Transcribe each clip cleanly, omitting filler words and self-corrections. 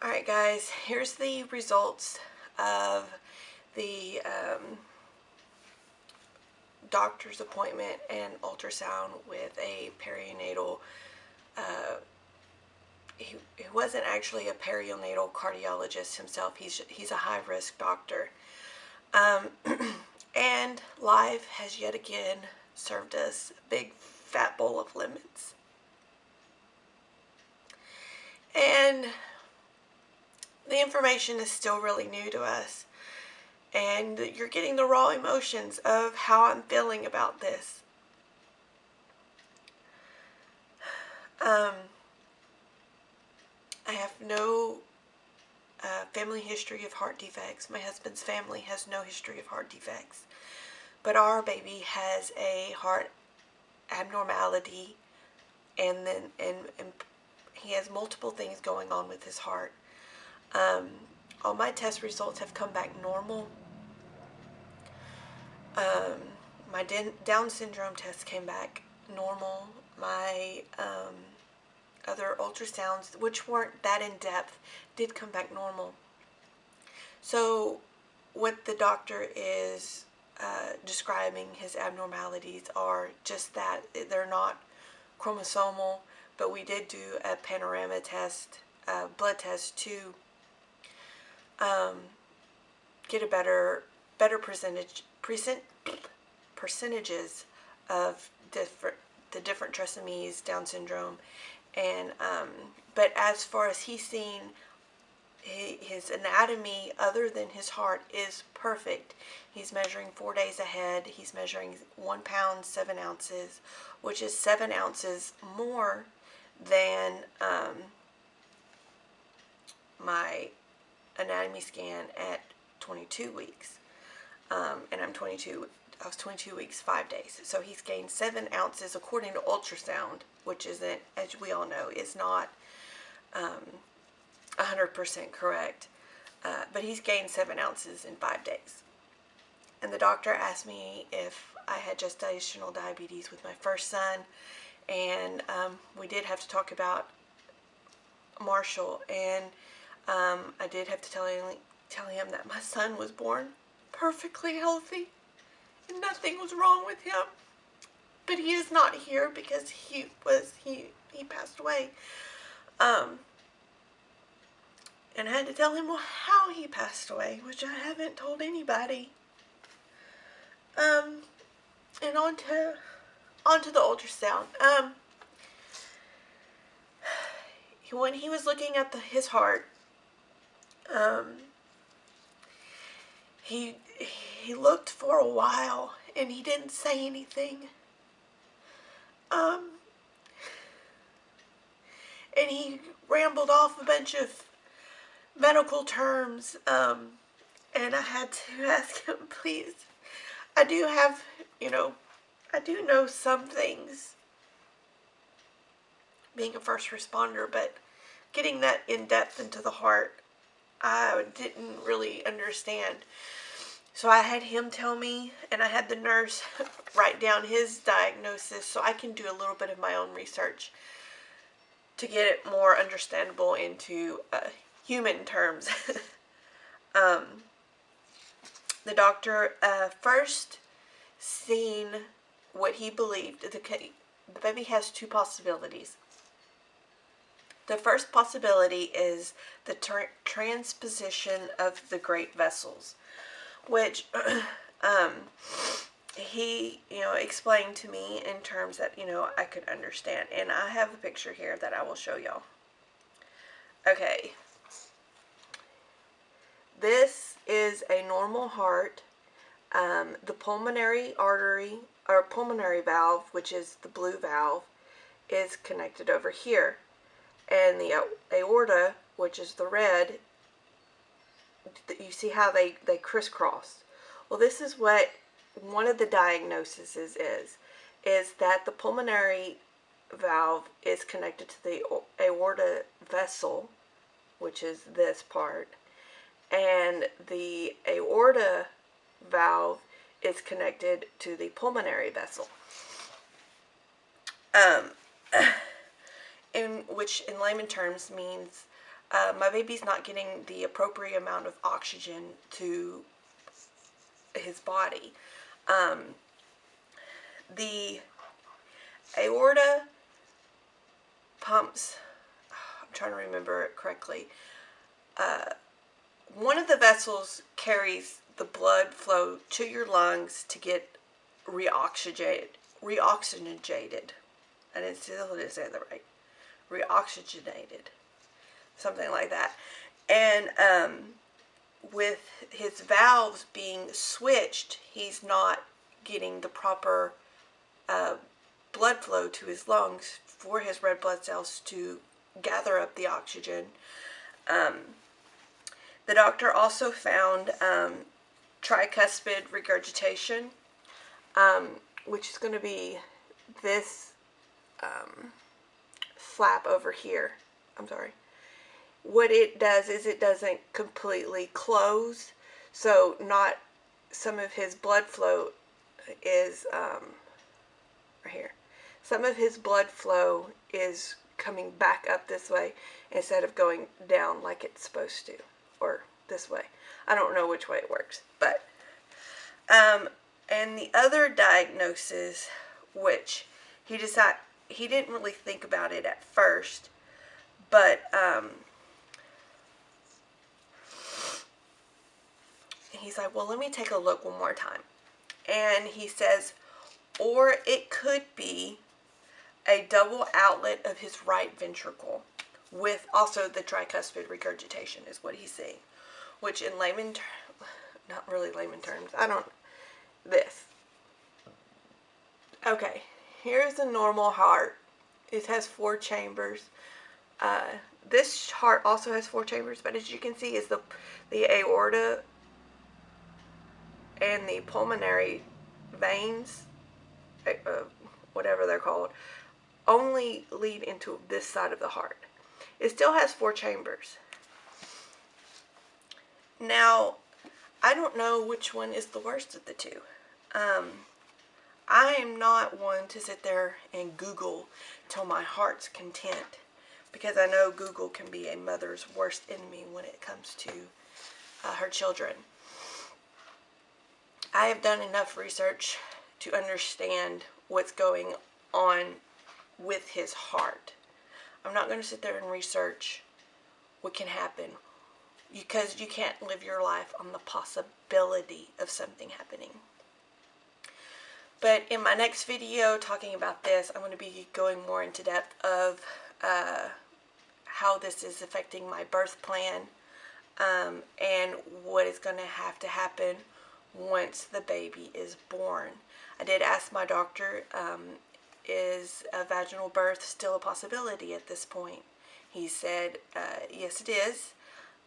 Alright guys, here's the results of the doctor's appointment and ultrasound with a perinatal, he wasn't actually a perinatal cardiologist himself, he's a high-risk doctor. And life has yet again served us a big fat bowl of lemons. And the information is still really new to us, and you're getting the raw emotions of how I'm feeling about this. I have no family history of heart defects. My husband's family has no history of heart defects, but our baby has a heart abnormality, and he has multiple things going on with his heart. All my test results have come back normal. My Down syndrome test came back normal. My other ultrasounds, which weren't that in depth, did come back normal. So what the doctor is describing his abnormalities are just that. They're not chromosomal, but we did do a panorama test, blood test, to get a better percentages of the different trisomies, Down syndrome, and but as far as he's seen, his anatomy other than his heart is perfect. He's measuring 4 days ahead. He's measuring 1 pound 7 ounces, which is 7 ounces more than my anatomy scan at 22 weeks. And I was 22 weeks, 5 days. So he's gained 7 ounces according to ultrasound, which isn't, as we all know, is not 100% correct. But he's gained 7 ounces in 5 days. And the doctor asked me if I had gestational diabetes with my first son. And we did have to talk about Marshall. And I did have to tell him that my son was born perfectly healthy and nothing was wrong with him, but he is not here because he passed away. And I had to tell him how he passed away, which I haven't told anybody. And on to the ultrasound. When he was looking at his heart, he looked for a while and he didn't say anything. And he rambled off a bunch of medical terms, and I had to ask him, please, I do have, I do know some things, being a first responder, but getting that in depth into the heart, I didn't really understand. So I had him tell me, and I had the nurse write down his diagnosis so I can do a little bit of my own research to get it more understandable into human terms. The doctor first seen what he believed. The baby has 2 possibilities. The first possibility is the transposition of the great vessels, which he, explained to me in terms that, I could understand. And I have a picture here that I will show y'all. Okay. This is a normal heart. The pulmonary artery, or pulmonary valve, which is the blue valve, is connected over here. And the aorta, which is the red, you see how they crisscross. Well, this is what one of the diagnoses is that the pulmonary valve is connected to the aorta vessel, which is this part, and the aorta valve is connected to the pulmonary vessel. Which in layman terms means my baby's not getting the appropriate amount of oxygen to his body. The aorta pumps, I'm trying to remember it correctly, one of the vessels carries the blood flow to your lungs to get reoxygenated. I didn't say that right. Reoxygenated. Something like that. And with his valves being switched, he's not getting the proper blood flow to his lungs for his red blood cells to gather up the oxygen. The doctor also found tricuspid regurgitation, which is going to be this flap over here. I'm sorry. What it does is it doesn't completely close, so not some of his blood flow is right here. Some of his blood flow is coming back up this way instead of going down like it's supposed to, or this way. I don't know which way it works, but and the other diagnosis, which he didn't really think about it at first, but he's like, well, let me take a look one more time. And he says, or it could be a double outlet of his right ventricle with also the tricuspid regurgitation is what he's saying, which in layman not really layman terms, this. Okay, here's a normal heart. It has 4 chambers. This heart also has 4 chambers, but as you can see is the aorta and the pulmonary veins, whatever they're called, only lead into this side of the heart. It still has 4 chambers. Now, I don't know which one is the worst of the two. I am not one to sit there and Google till my heart's content, because I know Google can be a mother's worst enemy when it comes to her children. I have done enough research to understand what's going on with his heart. I'm not going to sit there and research what can happen, because you can't live your life on the possibility of something happening. But in my next video talking about this, I'm going to be going more into depth of how this is affecting my birth plan, and what is going to have to happen once the baby is born. I did ask my doctor, is a vaginal birth still a possibility at this point? He said, yes it is,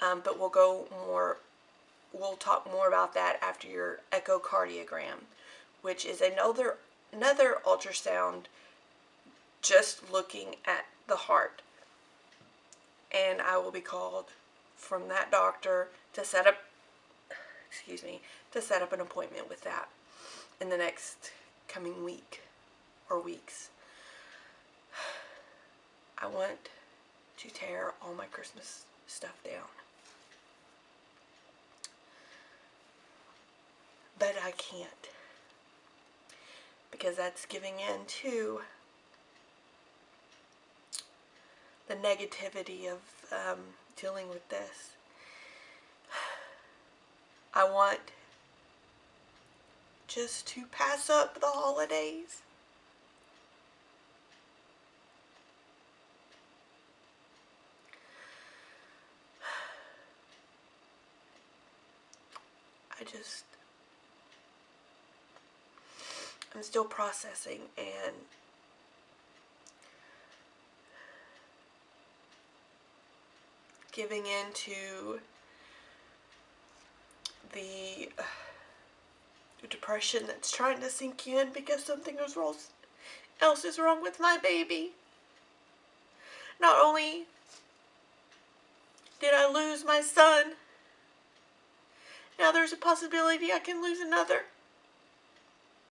but we'll talk more about that after your echocardiogram, which is another ultrasound just looking at the heart. And I will be called from that doctor to set up an appointment with that in the next coming week or weeks. I want to tear all my Christmas stuff down, but I can't, because that's giving in to the negativity of dealing with this. I want just to pass up the holidays. I'm still processing and giving into the depression that's trying to sink in because something else is wrong with my baby. Not only did I lose my son, now there's a possibility I can lose another.